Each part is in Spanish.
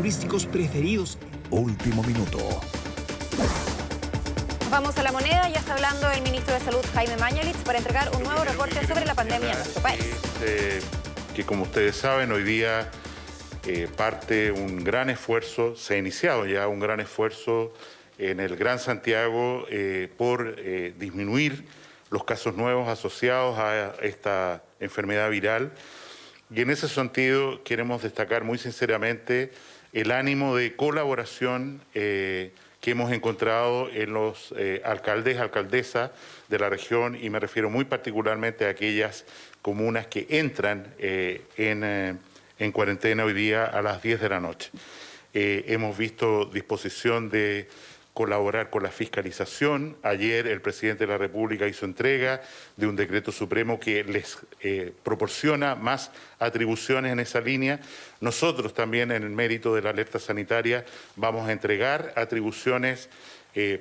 turísticos preferidos. Último minuto. Vamos a La Moneda. Ya está hablando el ministro de Salud, Jaime Mañalich, para entregar un nuevo reporte sobre la pandemia en nuestro país. Que como ustedes saben, hoy día parte un gran esfuerzo, se ha iniciado ya un gran esfuerzo en el Gran Santiago por disminuir los casos nuevos asociados a esta enfermedad viral. Y en ese sentido queremos destacar muy sinceramente el ánimo de colaboración que hemos encontrado en los alcaldes, alcaldesas de la región, y me refiero muy particularmente a aquellas comunas que entran en cuarentena hoy día a las 10 de la noche. Hemos visto disposición de colaborar con la fiscalización. Ayer el presidente de la República hizo entrega de un decreto supremo que les proporciona más atribuciones en esa línea. Nosotros también, en el mérito de la alerta sanitaria, vamos a entregar atribuciones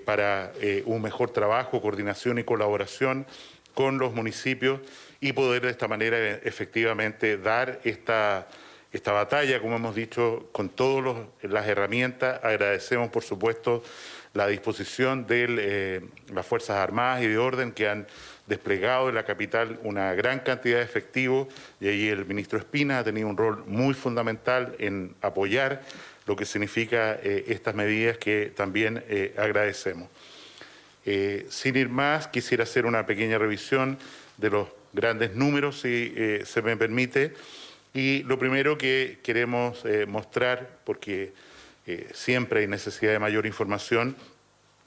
para un mejor trabajo, coordinación y colaboración con los municipios y poder de esta manera efectivamente dar esta batalla, como hemos dicho, con todas las herramientas. Agradecemos, por supuesto, la disposición de las Fuerzas Armadas y de Orden que han desplegado en la capital una gran cantidad de efectivos, y ahí el ministro Espina ha tenido un rol muy fundamental en apoyar lo que significa estas medidas que también agradecemos. Sin ir más, quisiera hacer una pequeña revisión de los grandes números, si se me permite. Y lo primero que queremos mostrar, porque siempre hay necesidad de mayor información,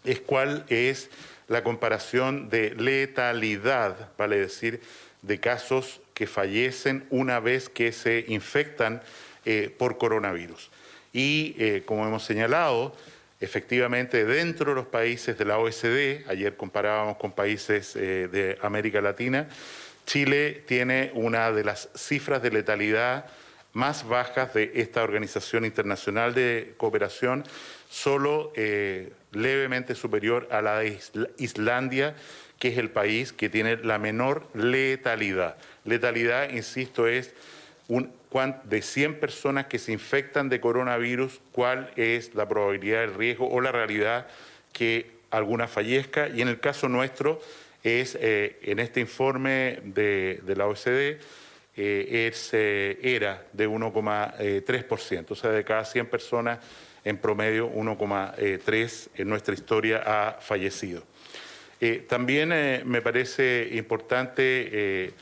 es cuál es la comparación de letalidad, vale decir, de casos que fallecen una vez que se infectan por coronavirus. Y como hemos señalado, efectivamente dentro de los países de la OECD, ayer comparábamos con países de América Latina, Chile tiene una de las cifras de letalidad más bajas de esta Organización Internacional de Cooperación, solo levemente superior a la de Islandia, que es el país que tiene la menor letalidad. Letalidad, insisto, es de 100 personas que se infectan de coronavirus, cuál es la probabilidad del riesgo o la realidad que alguna fallezca. Y en el caso nuestro, en este informe de la OECD, era de 1,3%, o sea, de cada 100 personas, en promedio 1,3 en nuestra historia ha fallecido. También me parece importante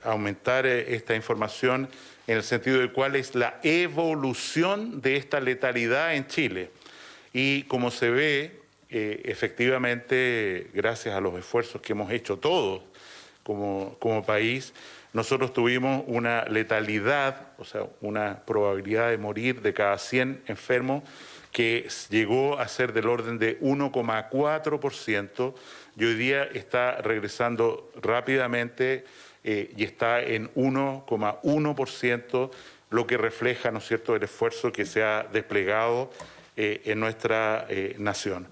aumentar esta información en el sentido de cuál es la evolución de esta letalidad en Chile. Y como se ve, efectivamente, gracias a los esfuerzos que hemos hecho todos como país, nosotros tuvimos una letalidad, o sea, una probabilidad de morir de cada 100 enfermos que llegó a ser del orden de 1,4%, y hoy día está regresando rápidamente y está en 1,1%, lo que refleja, ¿no es cierto?, el esfuerzo que se ha desplegado en nuestra nación.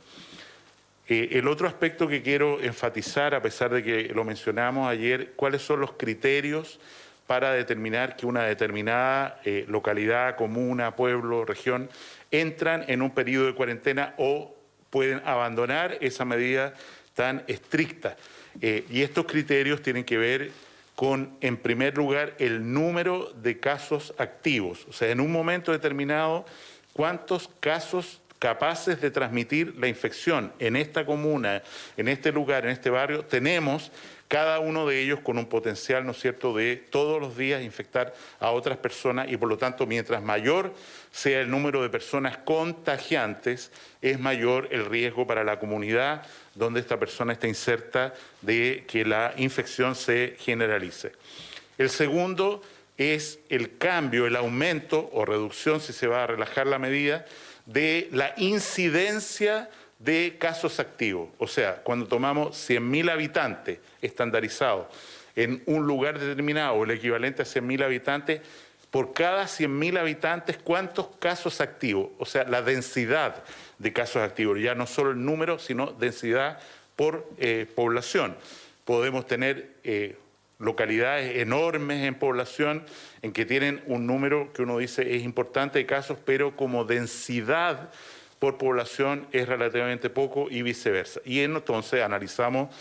El otro aspecto que quiero enfatizar, a pesar de que lo mencionamos ayer, cuáles son los criterios para determinar que una determinada localidad, comuna, pueblo, región, entran en un periodo de cuarentena o pueden abandonar esa medida tan estricta. Y estos criterios tienen que ver con, en primer lugar, el número de casos activos. O sea, en un momento determinado, cuántos casos capaces de transmitir la infección en esta comuna, en este lugar, en este barrio, tenemos, cada uno de ellos con un potencial, ¿no es cierto?, de todos los días infectar a otras personas, y por lo tanto, mientras mayor sea el número de personas contagiantes, es mayor el riesgo para la comunidad donde esta persona está inserta de que la infección se generalice. El segundo es el cambio, el aumento o reducción, si se va a relajar la medida, de la incidencia de casos activos. O sea, cuando tomamos 100.000 habitantes estandarizados en un lugar determinado, el equivalente a 100.000 habitantes, por cada 100.000 habitantes, ¿cuántos casos activos? O sea, la densidad de casos activos, ya no solo el número, sino densidad por población. Podemos tener localidades enormes en población, en que tienen un número que uno dice es importante de casos, pero como densidad por población es relativamente poco y viceversa. Y entonces analizamos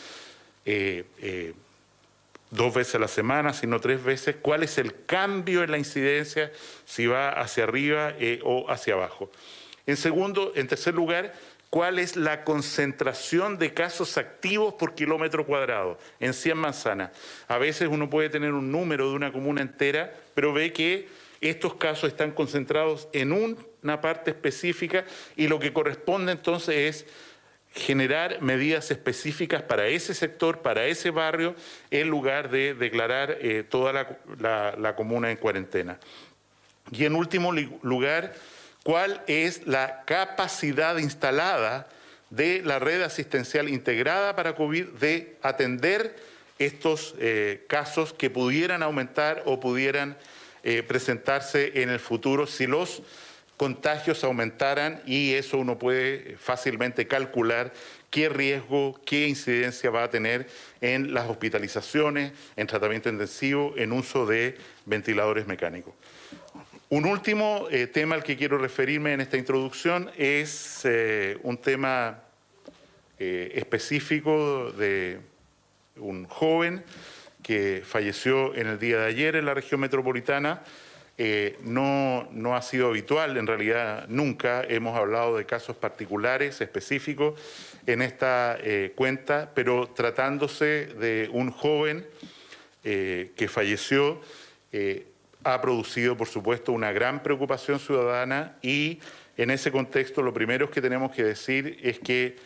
2 veces a la semana, sino 3 veces, cuál es el cambio en la incidencia, si va hacia arriba o hacia abajo. En tercer lugar, cuál es la concentración de casos activos por kilómetro cuadrado en 100 manzanas. A veces uno puede tener un número de una comuna entera, pero ve que estos casos están concentrados en una parte específica y lo que corresponde entonces es generar medidas específicas para ese sector, para ese barrio, en lugar de declarar toda la comuna en cuarentena. Y en último lugar, ¿cuál es la capacidad instalada de la red asistencial integrada para COVID de atender estos casos que pudieran aumentar o pudieran presentarse en el futuro si los contagios aumentaran? Y eso uno puede fácilmente calcular qué riesgo, qué incidencia va a tener en las hospitalizaciones, en tratamiento intensivo, en uso de ventiladores mecánicos. Un último tema al que quiero referirme en esta introducción es un tema específico de un joven que falleció en el día de ayer en la región metropolitana. No ha sido habitual, en realidad nunca hemos hablado de casos particulares, específicos en esta cuenta, pero tratándose de un joven que falleció, ha producido, por supuesto, una gran preocupación ciudadana y en ese contexto lo primero que tenemos que decir es que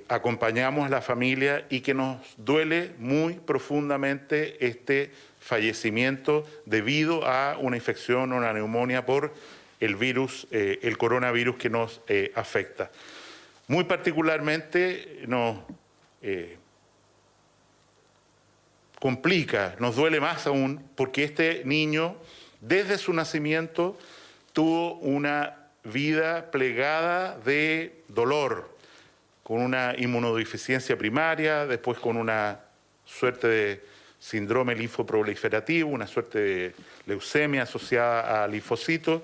acompañamos a la familia y que nos duele muy profundamente este fallecimiento debido a una infección o una neumonía por el virus, el coronavirus que nos afecta. Muy particularmente nos complica, nos duele más aún, porque este niño, desde su nacimiento, tuvo una vida plegada de dolor, con una inmunodeficiencia primaria, después con una suerte de síndrome linfoproliferativo, una suerte de leucemia asociada a linfocitos,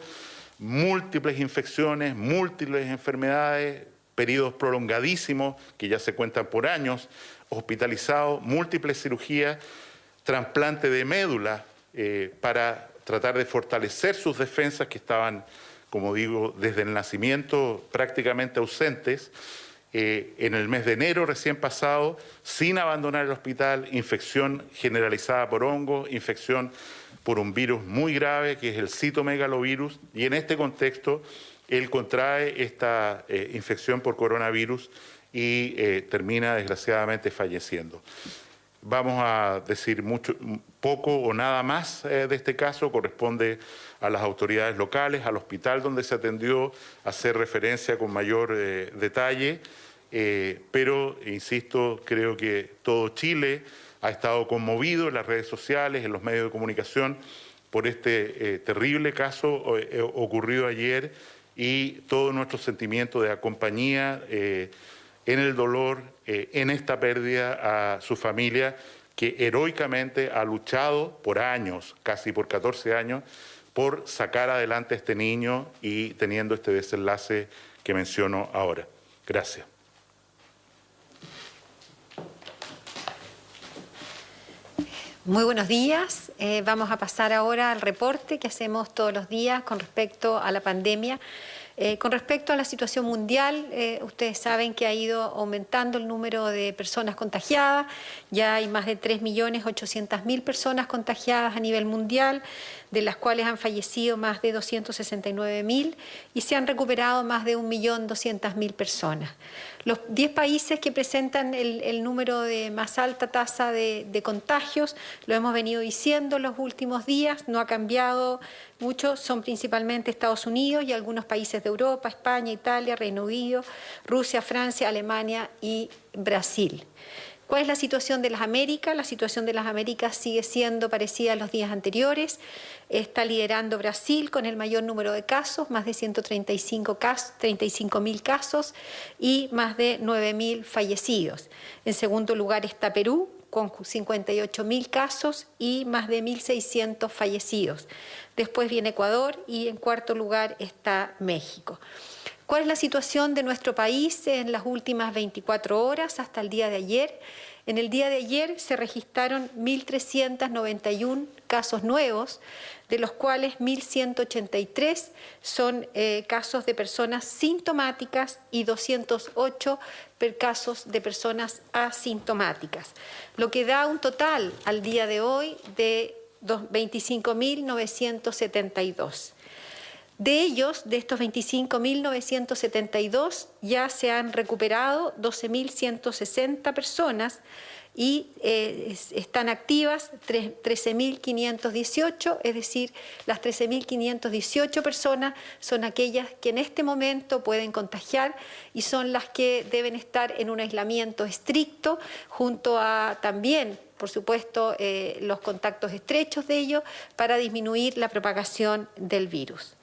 múltiples infecciones, múltiples enfermedades, periodos prolongadísimos que ya se cuentan por años, hospitalizado, múltiples cirugías, trasplante de médula para tratar de fortalecer sus defensas que estaban, como digo, desde el nacimiento prácticamente ausentes. En el mes de enero recién pasado, sin abandonar el hospital, infección generalizada por hongos, infección por un virus muy grave que es el citomegalovirus, y en este contexto él contrae esta infección por coronavirus y termina desgraciadamente falleciendo. Vamos a decir poco o nada más de este caso, corresponde a las autoridades locales, al hospital donde se atendió, a hacer referencia con mayor detalle, pero, insisto, creo que todo Chile ha estado conmovido en las redes sociales, en los medios de comunicación, por este terrible caso ocurrido ayer y todo nuestro sentimiento de compañía en el dolor, en esta pérdida a su familia, que heroicamente ha luchado por años, casi por 14 años, por sacar adelante a este niño y teniendo este desenlace que menciono ahora. Gracias. Muy buenos días. Vamos a pasar ahora al reporte que hacemos todos los días con respecto a la pandemia. Con respecto a la situación mundial, ustedes saben que ha ido aumentando el número de personas contagiadas. Ya hay más de 3.800.000 personas contagiadas a nivel mundial, de las cuales han fallecido más de 269.000 y se han recuperado más de 1.200.000 personas. Los 10 países que presentan el número de más alta tasa de contagios, lo hemos venido diciendo los últimos días, no ha cambiado mucho, son principalmente Estados Unidos y algunos países de Europa, España, Italia, Reino Unido, Rusia, Francia, Alemania y Brasil. ¿Cuál es la situación de las Américas? La situación de las Américas sigue siendo parecida a los días anteriores. Está liderando Brasil con el mayor número de casos, más de 135.000 casos y más de 9.000 fallecidos. En segundo lugar está Perú, con 58.000 casos y más de 1.600 fallecidos. Después viene Ecuador y en cuarto lugar está México. ¿Cuál es la situación de nuestro país en las últimas 24 horas hasta el día de ayer? En el día de ayer se registraron 1.391 casos nuevos, de los cuales 1.183 son casos de personas sintomáticas y 208 casos de personas asintomáticas, lo que da un total al día de hoy de 25.972. De ellos, de estos 25.972, ya se han recuperado 12.160 personas y están activas 13.518, es decir, las 13.518 personas son aquellas que en este momento pueden contagiar y son las que deben estar en un aislamiento estricto, junto a también, por supuesto, los contactos estrechos de ellos para disminuir la propagación del virus.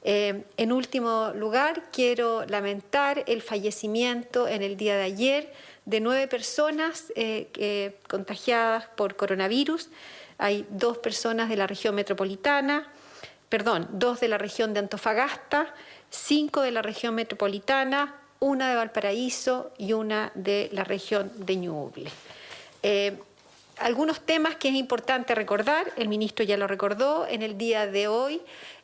En último lugar, quiero lamentar el fallecimiento en el día de ayer de 9 personas contagiadas por coronavirus. Hay 2 personas de la región metropolitana, 2 de la región de Antofagasta, 5 de la región metropolitana, 1 de Valparaíso y 1 de la región de Ñuble. Algunos temas que es importante recordar, el ministro ya lo recordó, en el día de hoy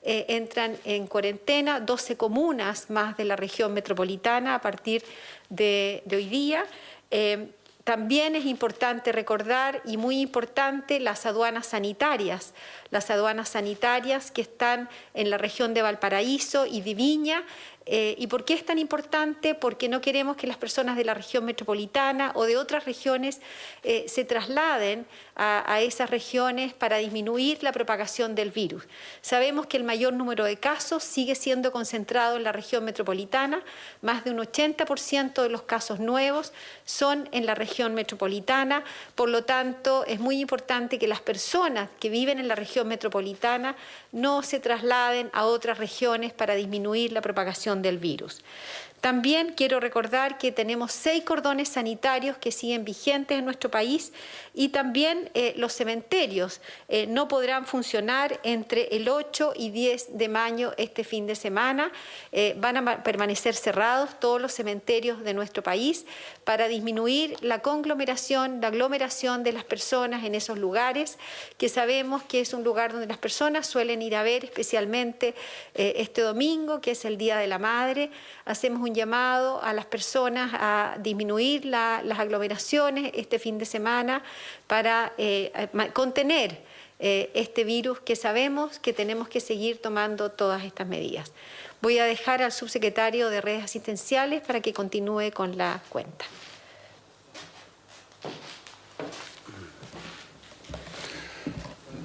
entran en cuarentena 12 comunas más de la región metropolitana a partir de hoy día. También es importante recordar, y muy importante, las aduanas sanitarias que están en la región de Valparaíso y de Viña. ¿Y por qué es tan importante? Porque no queremos que las personas de la región metropolitana o de otras regiones se trasladen a esas regiones para disminuir la propagación del virus. Sabemos que el mayor número de casos sigue siendo concentrado en la región metropolitana, más de un 80% de los casos nuevos son en la región metropolitana, por lo tanto es muy importante que las personas que viven en la región metropolitana no se trasladen a otras regiones para disminuir la propagación del virus. También quiero recordar que tenemos 6 cordones sanitarios que siguen vigentes en nuestro país y también los cementerios no podrán funcionar entre el 8 y 10 de mayo este fin de semana. Van a permanecer cerrados todos los cementerios de nuestro país para disminuir la aglomeración de las personas en esos lugares, que sabemos que es un lugar donde las personas suelen ir a ver, especialmente este domingo, que es el Día de la Madre. Hacemos un llamado a las personas a disminuir las aglomeraciones este fin de semana para contener este virus, que sabemos que tenemos que seguir tomando todas estas medidas. Voy a dejar al subsecretario de Redes Asistenciales para que continúe con la cuenta.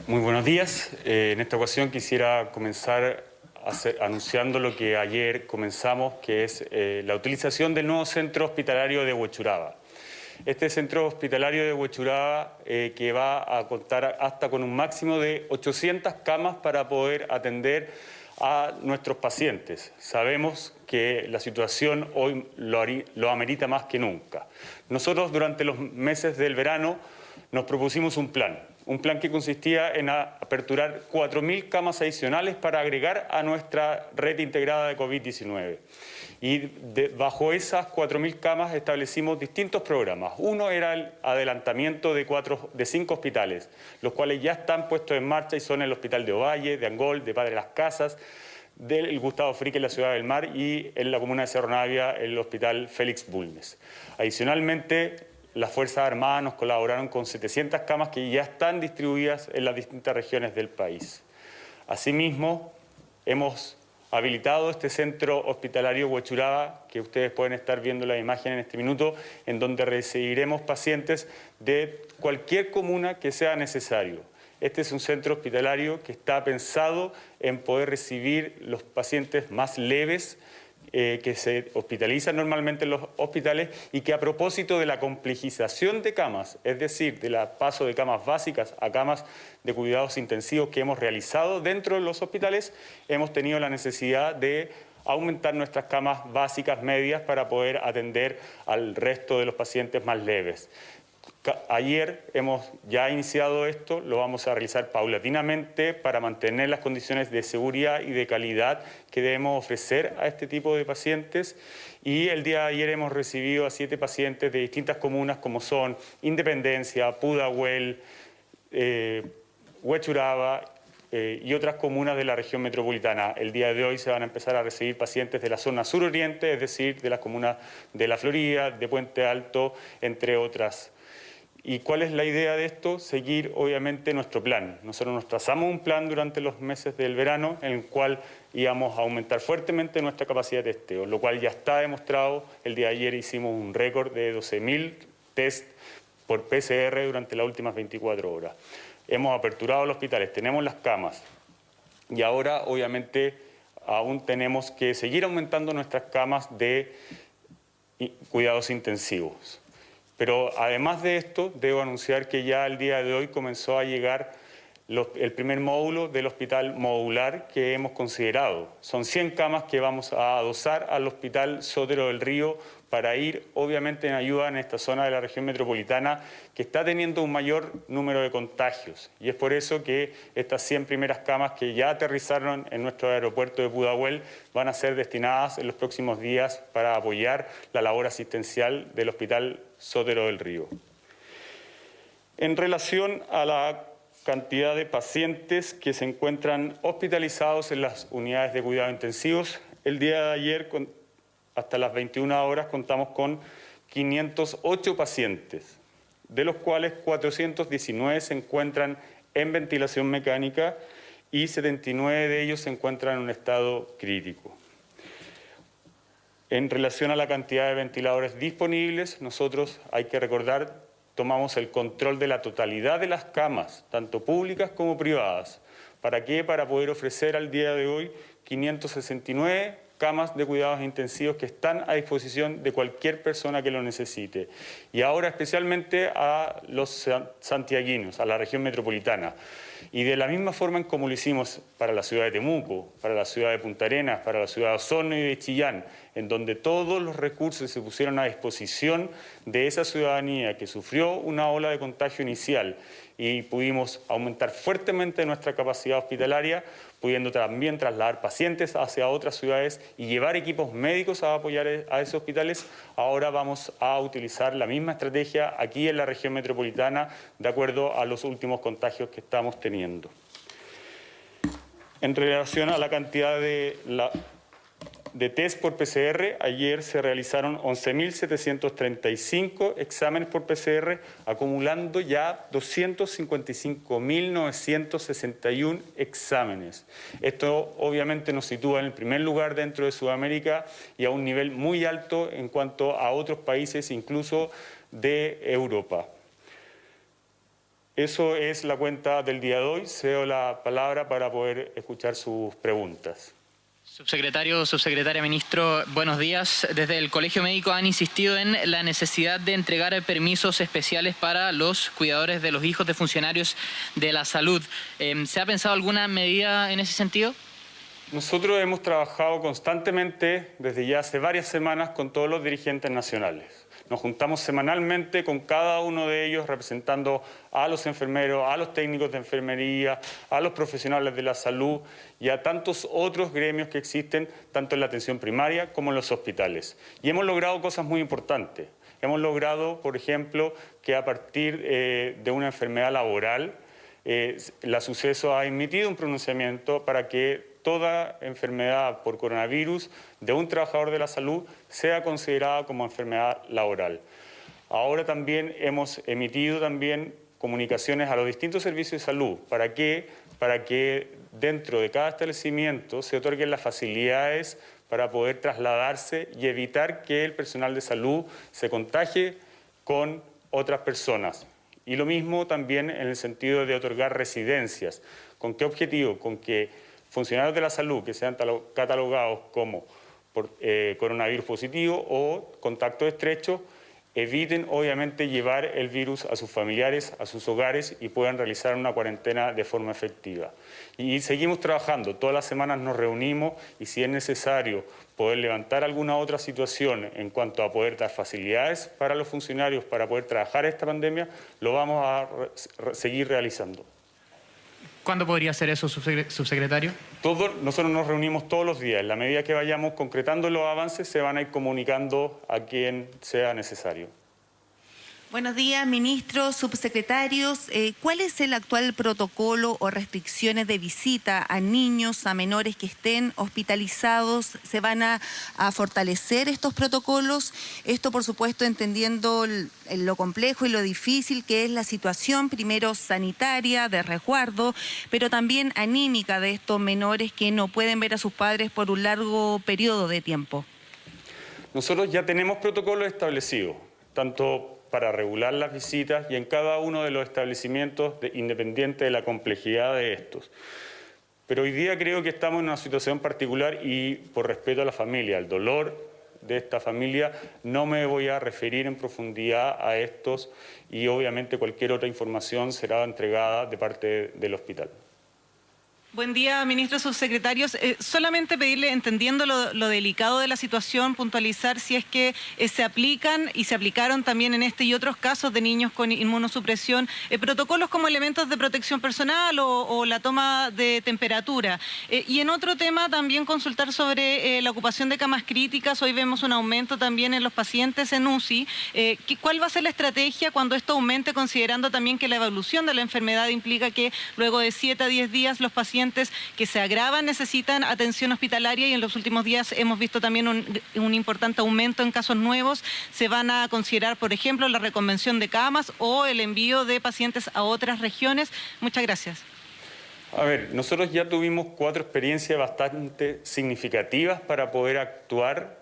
Muy buenos días. En esta ocasión quisiera comenzar anunciando lo que ayer comenzamos, que es la utilización del nuevo centro hospitalario de Huechuraba. Este centro hospitalario de Huechuraba que va a contar hasta con un máximo de 800 camas para poder atender a nuestros pacientes. Sabemos que la situación hoy lo amerita más que nunca. Nosotros durante los meses del verano nos propusimos un plan que consistía en aperturar 4.000 camas adicionales para agregar a nuestra red integrada de COVID-19. Y bajo esas 4.000 camas establecimos distintos programas. Uno era el adelantamiento de 5 hospitales, los cuales ya están puestos en marcha y son el Hospital de Ovalle, de Angol, de Padre Las Casas, del Gustavo Frick en la Ciudad del Mar y en la comuna de Cerro Navia el Hospital Félix Bulnes. Adicionalmente, las Fuerzas Armadas nos colaboraron con 700 camas que ya están distribuidas en las distintas regiones del país. Asimismo, hemos habilitado este centro hospitalario Huechuraba, que ustedes pueden estar viendo la imagen en este minuto, en donde recibiremos pacientes de cualquier comuna que sea necesario. Este es un centro hospitalario que está pensado en poder recibir los pacientes más leves que se hospitalizan normalmente en los hospitales y que a propósito de la complejización de camas, es decir, del paso de camas básicas a camas de cuidados intensivos que hemos realizado dentro de los hospitales, hemos tenido la necesidad de aumentar nuestras camas básicas medias para poder atender al resto de los pacientes más leves. Ayer hemos ya iniciado esto, lo vamos a realizar paulatinamente para mantener las condiciones de seguridad y de calidad que debemos ofrecer a este tipo de pacientes. Y el día de ayer hemos recibido a 7 pacientes de distintas comunas como son Independencia, Pudahuel, Huechuraba y otras comunas de la región metropolitana. El día de hoy se van a empezar a recibir pacientes de la zona suroriente, es decir, de las comunas de La Florida, de Puente Alto, entre otras. ¿Y cuál es la idea de esto? Seguir, obviamente, nuestro plan. Nosotros nos trazamos un plan durante los meses del verano en el cual íbamos a aumentar fuertemente nuestra capacidad de testeo, lo cual ya está demostrado. El día de ayer hicimos un récord de 12.000 test por PCR durante las últimas 24 horas. Hemos aperturado los hospitales, tenemos las camas y ahora, obviamente, aún tenemos que seguir aumentando nuestras camas de cuidados intensivos. Pero además de esto, debo anunciar que ya el día de hoy comenzó a llegar el primer módulo del hospital modular que hemos considerado. Son 100 camas que vamos a adosar al Hospital Sotero del Río para ir, obviamente, en ayuda en esta zona de la región metropolitana que está teniendo un mayor número de contagios. Y es por eso que estas 100 primeras camas que ya aterrizaron en nuestro aeropuerto de Pudahuel van a ser destinadas en los próximos días para apoyar la labor asistencial del Hospital Sotero del Río. En relación a la cantidad de pacientes que se encuentran hospitalizados en las unidades de cuidados intensivos, el día de ayer, hasta las 21 horas, contamos con 508 pacientes, de los cuales 419 se encuentran en ventilación mecánica y 79 de ellos se encuentran en un estado crítico. En relación a la cantidad de ventiladores disponibles, nosotros, hay que recordar, tomamos el control de la totalidad de las camas, tanto públicas como privadas. ¿Para qué? Para poder ofrecer al día de hoy 569 camas de cuidados intensivos que están a disposición de cualquier persona que lo necesite. Y ahora especialmente a los santiaguinos, a la región metropolitana. Y de la misma forma en como lo hicimos para la ciudad de Temuco, para la ciudad de Punta Arenas, para la ciudad de Osorno y de Chillán, en donde todos los recursos se pusieron a disposición de esa ciudadanía que sufrió una ola de contagio inicial y pudimos aumentar fuertemente nuestra capacidad hospitalaria, pudiendo también trasladar pacientes hacia otras ciudades y llevar equipos médicos a apoyar a esos hospitales. Ahora vamos a utilizar la misma estrategia aquí en la región metropolitana, de acuerdo a los últimos contagios que estamos teniendo. En relación a la cantidad de test por PCR, ayer se realizaron 11.735 exámenes por PCR, acumulando ya 255.961 exámenes. Esto obviamente nos sitúa en el primer lugar dentro de Sudamérica y a un nivel muy alto en cuanto a otros países, incluso de Europa. Eso es la cuenta del día de hoy. Cedo la palabra para poder escuchar sus preguntas. Subsecretario, subsecretaria, ministro, buenos días. Desde el Colegio Médico han insistido en la necesidad de entregar permisos especiales para los cuidadores de los hijos de funcionarios de la salud. ¿Se ha pensado alguna medida en ese sentido? Nosotros hemos trabajado constantemente desde ya hace varias semanas con todos los dirigentes nacionales. Nos juntamos semanalmente con cada uno de ellos representando a los enfermeros, a los técnicos de enfermería, a los profesionales de la salud y a tantos otros gremios que existen tanto en la atención primaria como en los hospitales. Y hemos logrado cosas muy importantes. Hemos logrado, por ejemplo, que a partir de una enfermedad laboral, la Suceso ha emitido un pronunciamiento para que toda enfermedad por coronavirus de un trabajador de la salud sea considerada como enfermedad laboral. Ahora también hemos emitido comunicaciones a los distintos servicios de salud. ¿Para qué? Para que dentro de cada establecimiento se otorguen las facilidades para poder trasladarse y evitar que el personal de salud se contagie con otras personas. Y lo mismo también en el sentido de otorgar residencias. ¿Con qué objetivo? Con que funcionarios de la salud que sean catalogados como por coronavirus positivo o contacto estrecho eviten obviamente llevar el virus a sus familiares, a sus hogares y puedan realizar una cuarentena de forma efectiva. Y seguimos trabajando, todas las semanas nos reunimos y si es necesario poder levantar alguna otra situación en cuanto a poder dar facilidades para los funcionarios para poder trabajar esta pandemia, lo vamos a seguir realizando. ¿Cuándo podría ser eso, subsecretario? Nosotros nos reunimos todos los días. En la medida que vayamos concretando los avances, se van a ir comunicando a quien sea necesario. Buenos días, ministros, subsecretarios. ¿Cuál es el actual protocolo o restricciones de visita a niños, a menores que estén hospitalizados? ¿Se van a fortalecer estos protocolos? Esto, por supuesto, entendiendo lo complejo y lo difícil que es la situación, primero sanitaria, de resguardo, pero también anímica de estos menores que no pueden ver a sus padres por un largo periodo de tiempo. Nosotros ya tenemos protocolos establecidos, tanto para regular las visitas y en cada uno de los establecimientos, independiente de la complejidad de estos. Pero hoy día creo que estamos en una situación particular y por respeto a la familia, al dolor de esta familia, no me voy a referir en profundidad a estos y obviamente cualquier otra información será entregada de parte del hospital. Buen día, ministros, subsecretarios. Solamente pedirle, entendiendo lo delicado de la situación, puntualizar si es que se aplican y se aplicaron también en este y otros casos de niños con inmunosupresión, protocolos como elementos de protección personal o la toma de temperatura. Y en otro tema también consultar sobre la ocupación de camas críticas. Hoy vemos un aumento también en los pacientes en UCI. ¿Cuál va a ser la estrategia cuando esto aumente, considerando también que la evolución de la enfermedad implica que luego de 7 a 10 días los pacientes que se agravan necesitan atención hospitalaria y en los últimos días hemos visto también un importante aumento en casos nuevos? ¿Se van a considerar, por ejemplo, la reconvención de camas o el envío de pacientes a otras regiones? Muchas gracias. A ver, nosotros ya tuvimos 4 experiencias bastante significativas para poder actuar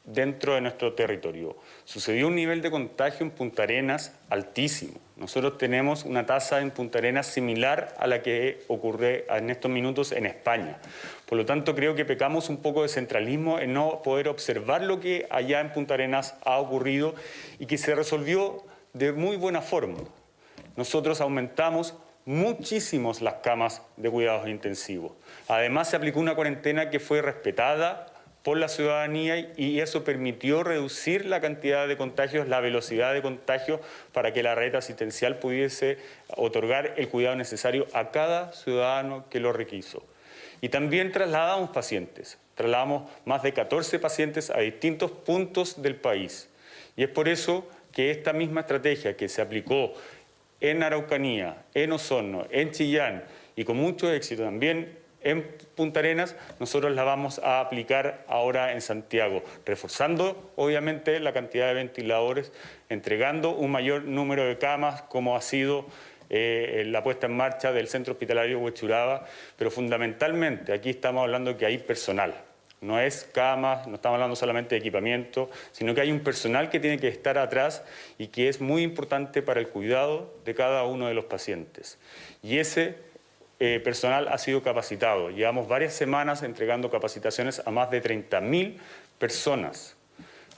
dentro de nuestro territorio. Sucedió un nivel de contagio en Punta Arenas altísimo. Nosotros tenemos una tasa en Punta Arenas similar a la que ocurre en estos minutos en España. Por lo tanto, creo que pecamos un poco de centralismo en no poder observar lo que allá en Punta Arenas ha ocurrido y que se resolvió de muy buena forma. Nosotros aumentamos muchísimo las camas de cuidados intensivos. Además, se aplicó una cuarentena que fue respetada por la ciudadanía y eso permitió reducir la cantidad de contagios, la velocidad de contagio para que la red asistencial pudiese otorgar el cuidado necesario a cada ciudadano que lo requiso. Y también trasladamos pacientes, trasladamos más de 14 pacientes a distintos puntos del país. Y es por eso que esta misma estrategia que se aplicó en Araucanía, en Osorno, en Chillán y con mucho éxito también en Punta Arenas, nosotros la vamos a aplicar ahora en Santiago, reforzando obviamente la cantidad de ventiladores, entregando un mayor número de camas como ha sido la puesta en marcha del Centro Hospitalario Huechuraba, pero fundamentalmente aquí estamos hablando que hay personal. No es camas, no estamos hablando solamente de equipamiento, sino que hay un personal que tiene que estar atrás y que es muy importante para el cuidado de cada uno de los pacientes. Y ese personal ha sido capacitado. Llevamos varias semanas entregando capacitaciones a más de 30.000 personas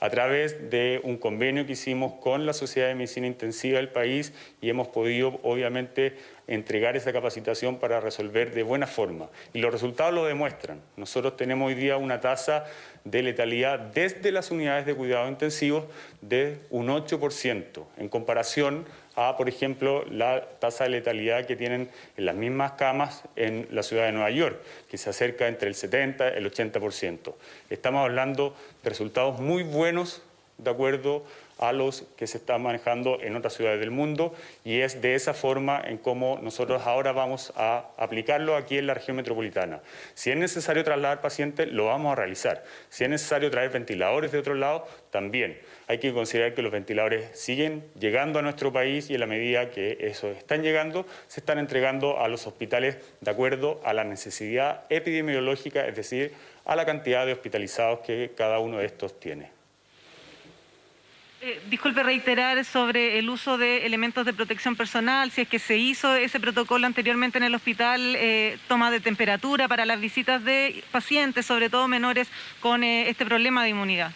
a través de un convenio que hicimos con la Sociedad de Medicina Intensiva del país y hemos podido, obviamente, entregar esa capacitación para resolver de buena forma. Y los resultados lo demuestran. Nosotros tenemos hoy día una tasa de letalidad desde las unidades de cuidados intensivos de un 8%, en comparación a, por ejemplo, la tasa de letalidad que tienen en las mismas camas en la ciudad de Nueva York, que se acerca entre el 70 y el 80%. Estamos hablando de resultados muy buenos de acuerdo a los que se están manejando en otras ciudades del mundo y es de esa forma en cómo nosotros ahora vamos a aplicarlo aquí en la región metropolitana. Si es necesario trasladar pacientes, lo vamos a realizar. Si es necesario traer ventiladores de otro lado, también. Hay que considerar que los ventiladores siguen llegando a nuestro país y en la medida que esos están llegando, se están entregando a los hospitales de acuerdo a la necesidad epidemiológica, es decir, a la cantidad de hospitalizados que cada uno de estos tiene. Disculpe reiterar sobre el uso de elementos de protección personal, si es que se hizo ese protocolo anteriormente en el hospital, toma de temperatura para las visitas de pacientes, sobre todo menores con este problema de inmunidad.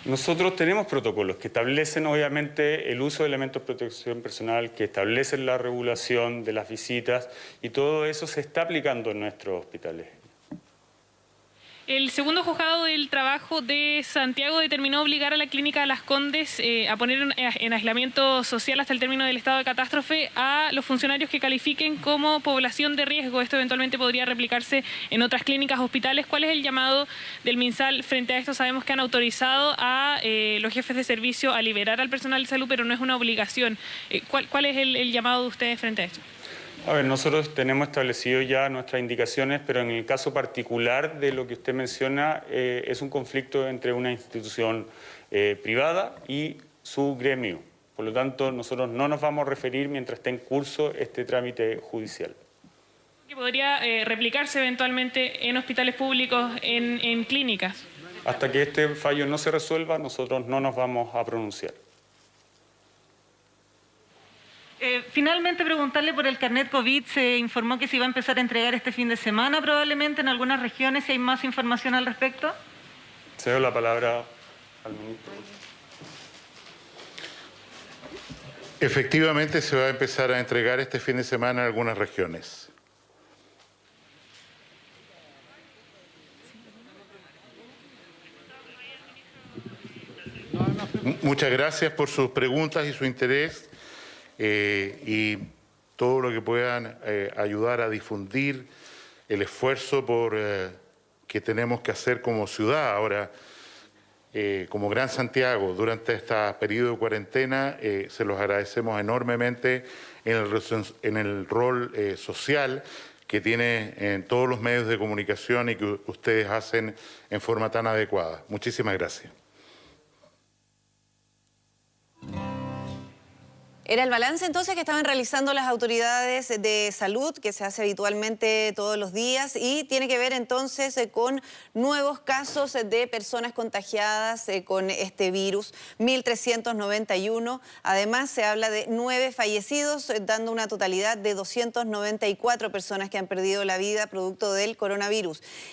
Nosotros tenemos protocolos que establecen obviamente el uso de elementos de protección personal, que establecen la regulación de las visitas y todo eso se está aplicando en nuestros hospitales. El segundo juzgado del trabajo de Santiago determinó obligar a la clínica Las Condes a poner en aislamiento social hasta el término del estado de catástrofe a los funcionarios que califiquen como población de riesgo. Esto eventualmente podría replicarse en otras clínicas, hospitales. ¿Cuál es el llamado del MinSal frente a esto? Sabemos que han autorizado a los jefes de servicio a liberar al personal de salud, pero no es una obligación. ¿Cuál es el llamado de ustedes frente a esto? A ver, nosotros tenemos establecido ya nuestras indicaciones, pero en el caso particular de lo que usted menciona, es un conflicto entre una institución privada y su gremio. Por lo tanto, nosotros no nos vamos a referir mientras esté en curso este trámite judicial. ¿Que podría replicarse eventualmente en hospitales públicos, en clínicas? Hasta que este fallo no se resuelva, nosotros no nos vamos a pronunciar. Finalmente, preguntarle por el carnet COVID. Se informó que se iba a empezar a entregar este fin de semana, probablemente en algunas regiones. Si hay más información al respecto. Cedo la palabra al ministro. Efectivamente, se va a empezar a entregar este fin de semana en algunas regiones. Muchas gracias por sus preguntas y su interés. Y todo lo que puedan ayudar a difundir el esfuerzo que tenemos que hacer como ciudad ahora, como Gran Santiago, durante este periodo de cuarentena, se los agradecemos enormemente en el rol social que tiene en todos los medios de comunicación y que ustedes hacen en forma tan adecuada. Muchísimas gracias. Era el balance entonces que estaban realizando las autoridades de salud, que se hace habitualmente todos los días, y tiene que ver entonces con nuevos casos de personas contagiadas con este virus, 1.391. Además se habla de 9 fallecidos, dando una totalidad de 294 personas que han perdido la vida producto del coronavirus.